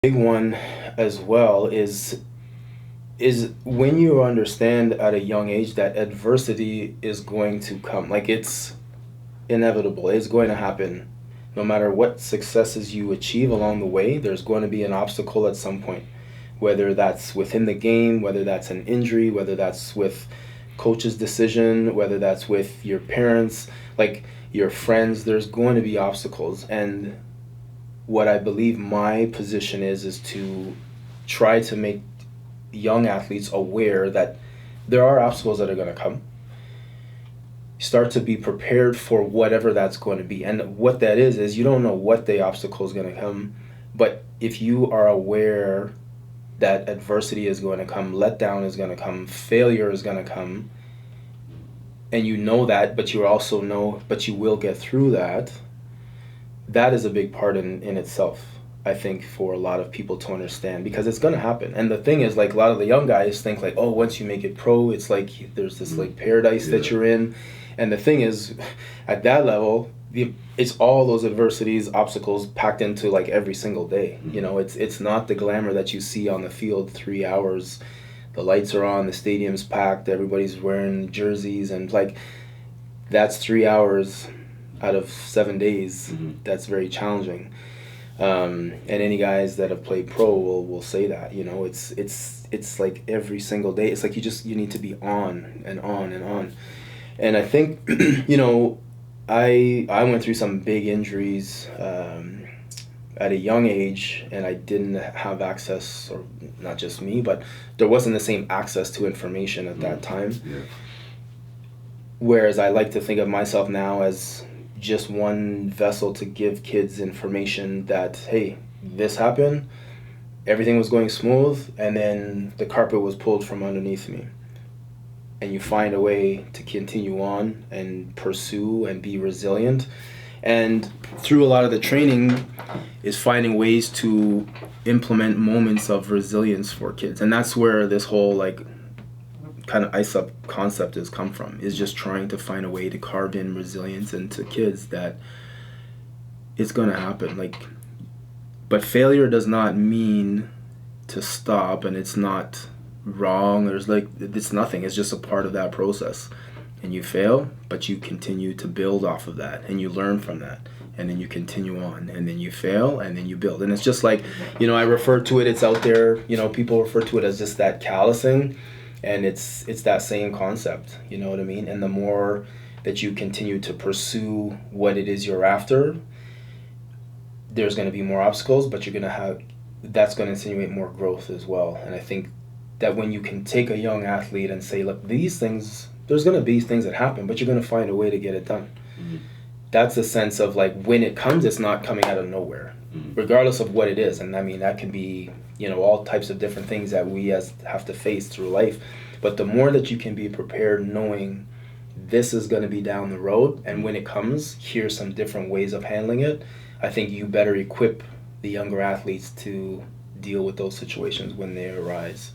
Big one as well is when you understand at a young age that adversity is going to come. Like, it's inevitable. It's going to happen. No matter what successes you achieve along the way, there's going to be an obstacle at some point. Whether that's within the game, whether that's an injury, whether that's with coach's decision, whether that's with your parents, like your friends, there's going to be obstacles. And what I believe my position is to try to make young athletes aware that there are obstacles that are going to come. Start to be prepared for whatever that's going to be. And what that is you don't know what the obstacle is going to come, but if you are aware that adversity is going to come, letdown is going to come, failure is going to come, and you know that, but you also know, but you will get through that, that is a big part in itself, I think, for a lot of people to understand, because it's going to happen. And the thing is, like, a lot of the young guys think like, oh, once you make it pro, it's like there's this like paradise that you're in. And the thing is, at that level, it's all those adversities, obstacles packed into like every single day. You know, it's not the glamour that you see on the field, 3 hours, the lights are on, the stadium's packed, everybody's wearing jerseys, and like that's 3 hours out of 7 days. That's very challenging. And any guys that have played pro will say that, you know, it's like every single day. It's like you need to be on and on and on. And I think, you know, I went through some big injuries at a young age, and I didn't have access, or not just me, but there wasn't the same access to information at that time. Yeah. Whereas I like to think of myself now as just one vessel to give kids information that, hey, this happened, everything was going smooth, and then the carpet was pulled from underneath me. And you find a way to continue on and pursue and be resilient. And through a lot of the training is finding ways to implement moments of resilience for kids. And that's where this whole like kind of ice up concept has come from, is just trying to find a way to carve in resilience into kids, that it's going to happen. Like, but failure does not mean to stop, and it's not wrong. There's like, it's nothing. It's just a part of that process. And you fail, but you continue to build off of that, and you learn from that, and then you continue on, and then you fail, and then you build. And it's just like, you know, I refer to it, it's out there, you know, people refer to it as just that callousing, and it's that same concept, you know what I mean? And the more that you continue to pursue what it is you're after, there's going to be more obstacles, but you're going to have, that's going to insinuate more growth as well. And I think that when you can take a young athlete and say, look, these things, there's going to be things that happen, but you're going to find a way to get it done. That's a sense of like, when it comes, it's not coming out of nowhere, regardless of what it is. And I mean, that can be, you know, all types of different things that we have to face through life. But the more that you can be prepared, knowing this is going to be down the road, and when it comes, here's some different ways of handling it, I think you better equip the younger athletes to deal with those situations when they arise.